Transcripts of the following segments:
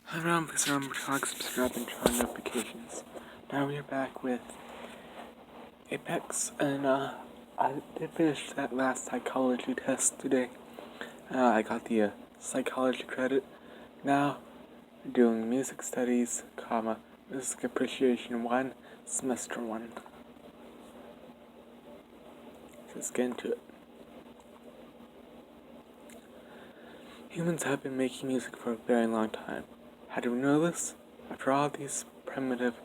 Hi everyone, please remember to like, subscribe, and turn on notifications. Now we are back with Apex, and I did finish that last psychology test today. I got the psychology credit. Now we're doing music studies, music appreciation 1, semester 1. Let's get into it. Humans have been making music for a very long time. How do we know this? After all these primitive,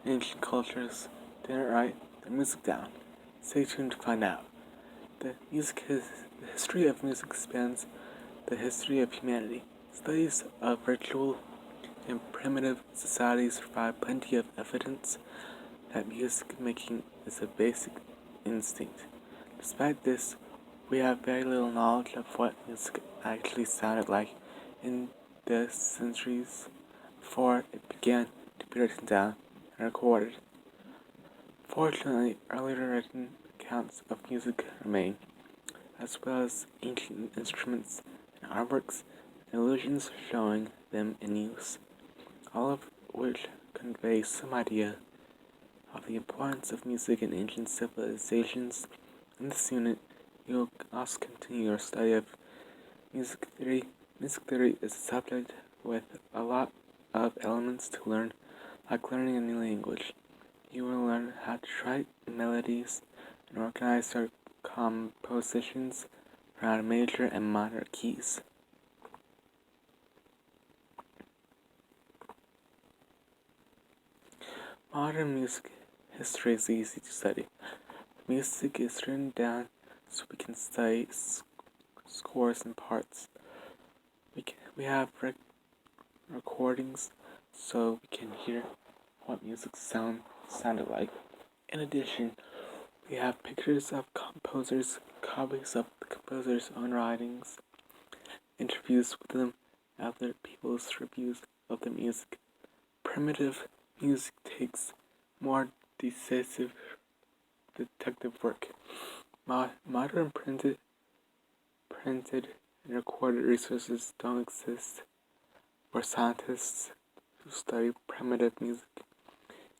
ancient cultures didn't write their music down. Stay tuned to find out. The history of music spans the history of humanity. Studies of ritual and primitive societies provide plenty of evidence that music making is a basic instinct. Despite this, we have very little knowledge of what music actually sounded like in the centuries before it began to be written down and recorded. Fortunately, earlier written accounts of music remain, as well as ancient instruments and artworks and illusions showing them in use, all of which convey some idea of the importance of music in ancient civilizations. In this unit, you'll also continue your study of music theory. Music theory is a subject with a lot of elements to learn, like learning a new language. You will learn how to write melodies and organize their compositions around major and minor keys. Modern music history is easy to study. Music is written down so we can study scores and parts. We have recordings so we can hear what music sounded like. In addition, we have pictures of composers, copies of the composer's own writings, interviews with them, other people's reviews of the music. Primitive music takes more decisive detective work. Modern printed and recorded resources don't exist for scientists who study primitive music.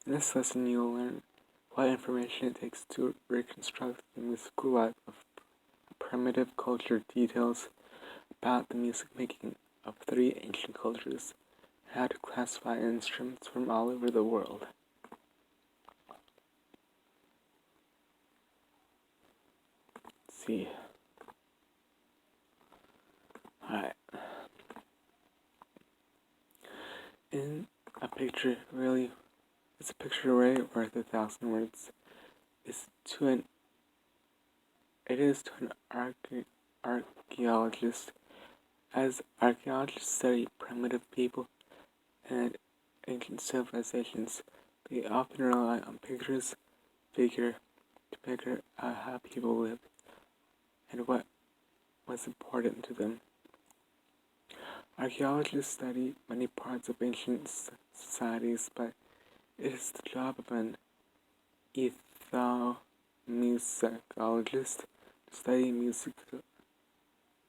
In this lesson, you'll learn what information it takes to reconstruct the musical life of primitive culture, details about the music making of 3 ancient cultures, and how to classify instruments from all over the world. Let's see. Alright. In a picture, really, it's a picture right worth 1,000 words. It is to an archaeologist. As archaeologists study primitive people and ancient civilizations, they often rely on pictures to figure out how people lived and what was important to them. Archaeologists study many parts of ancient societies, but it is the job of an ethnomusicologist to study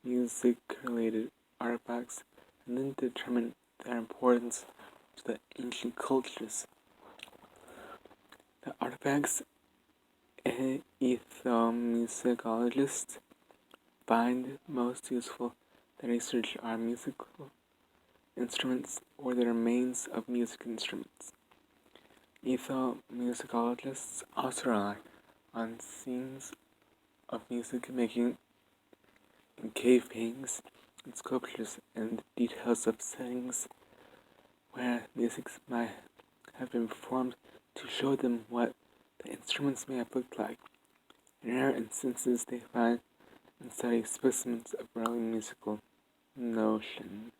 music-related artifacts and then determine their importance to the ancient cultures. The artifacts ethnomusicologists find most useful to research are musical instruments or the remains of music instruments. Ethnomusicologists also rely on scenes of music making in cave paintings and sculptures and the details of settings where music might have been performed to show them what the instruments may have looked like. In rare instances, they find and study specimens of early musical notation.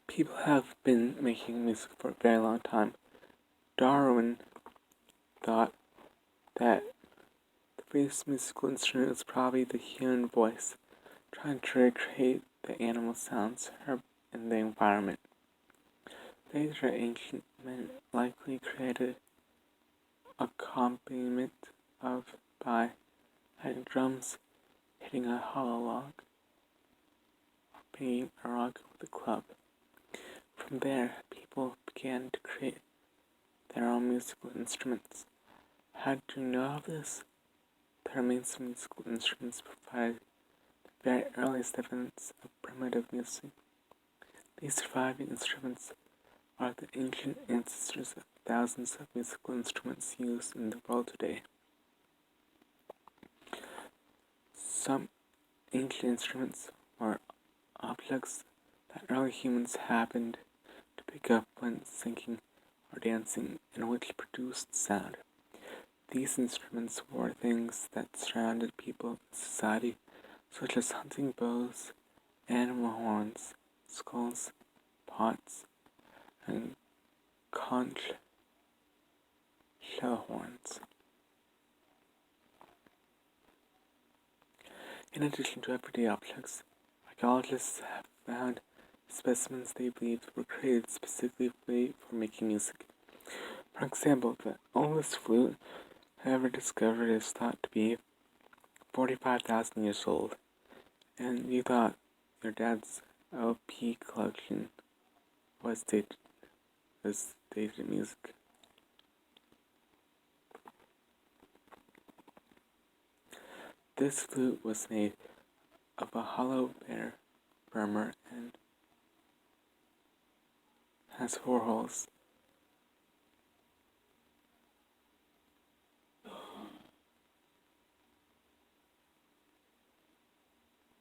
People have been making music for a very long time. Darwin thought that the first musical instrument was probably the human voice, trying to recreate the animal sounds heard in the environment. Later ancient men likely created accompaniment by drums hitting a hollow log, or beating a rock with a club. From there, people began to create their own musical instruments. How do you know of this? The remains of musical instruments provide the very earliest evidence of primitive music. These surviving instruments are the ancient ancestors of thousands of musical instruments used in the world today. Some ancient instruments were objects that early humans happened to pick up when singing or dancing, and which produced sound. These instruments were things that surrounded people in society, such as hunting bows, animal horns, skulls, pots, and conch shell horns. In addition to everyday objects, archaeologists have found specimens they believe were created specifically for making music. For example, the oldest flute ever discovered is thought to be 45,000 years old, and you thought your dad's LP collection was dated music. This flute was made of a hollow bare murmur and has 4 holes.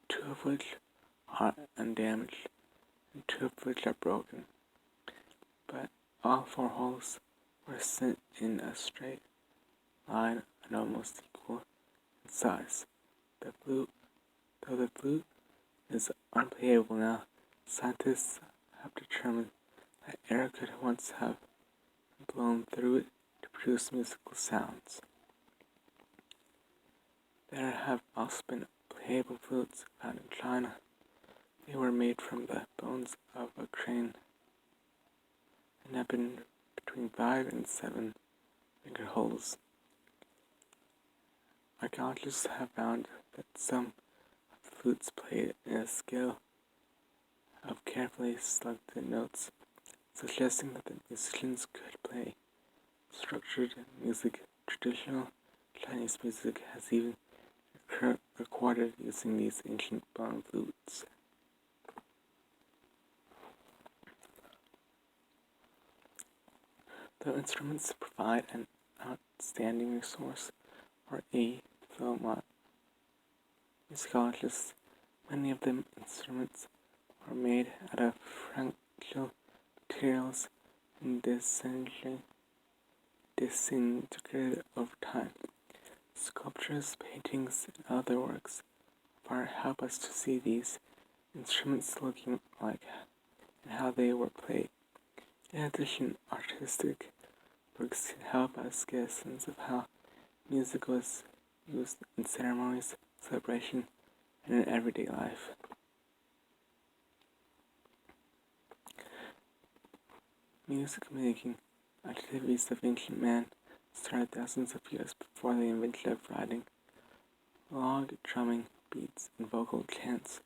Two of which are undamaged and 2 of which are broken, but all 4 holes were sent in a straight line and almost equal in size. Though the flute is unplayable now, scientists have determined that air could once have blown through it to produce musical sounds. There have also been playable flutes found in China. They were made from the bones of a crane and have been between 5 and 7 finger holes. Archaeologists have found that some of the flutes played in a scale of carefully selected notes, suggesting that the musicians could play structured music. Traditional Chinese music has even recorded using these ancient bone flutes. The instruments provide an outstanding resource for musicologists. Many of the instruments were made out of fragile materials and disintegrated over time. Sculptures, paintings, and other works of art help us to see these instruments looking like and how they were played. In addition, artistic works can help us get a sense of how music was used in ceremonies, celebration, and in everyday life. Music-making activities of ancient man started thousands of years before the invention of writing. Log drumming, beats, and vocal chants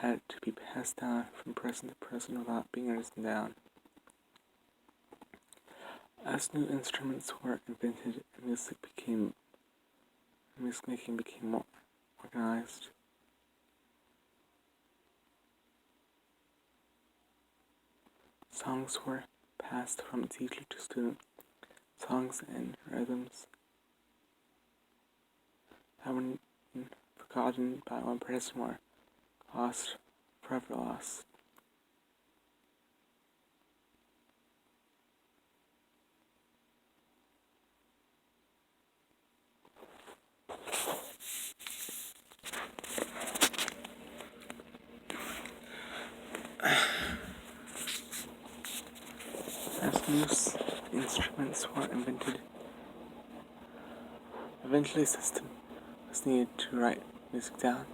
had to be passed down from person to person without being written down. As new instruments were invented and music making became more organized, songs were passed from teacher to student. Songs and rhythms that were forgotten by one person were forever lost. As new instruments were invented, eventually a system was needed to write music down.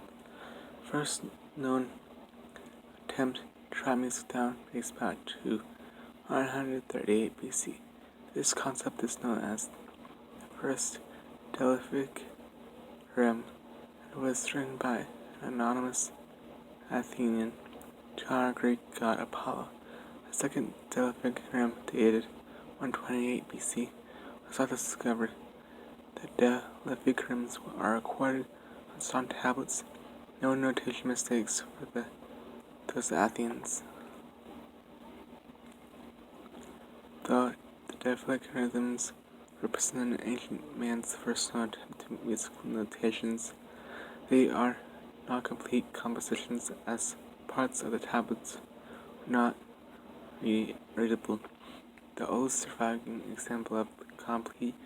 First known attempt to write music down dates back to 138 BC. This concept is known as the first Delphic Hymn, It was written by an anonymous Athenian to honor Greek god Apollo. The second Deilephagrim, dated 128 BC, was also discovered. The Deilephagrims are recorded on stone tablets. No notation mistakes for those Athenians. Though the Deilephagrims represent an ancient man's first attempt to musical notations, they are not complete compositions, as parts of the tablets were not readable. The oldest surviving example of complete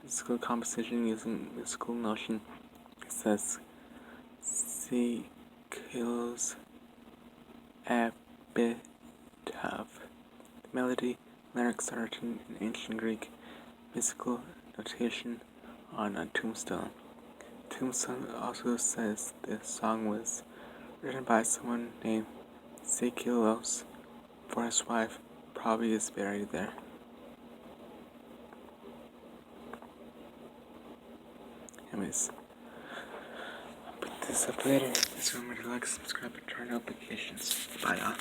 musical composition using musical notation is the Sikelos Epitaph. The melody lyrics are written in ancient Greek musical notation on a tombstone. The tombstone also says the song was written by someone named Sikelos, for his wife probably is buried there. Anyways, I'll put this up later. Please remember to like, subscribe, and turn on notifications. Bye, y'all.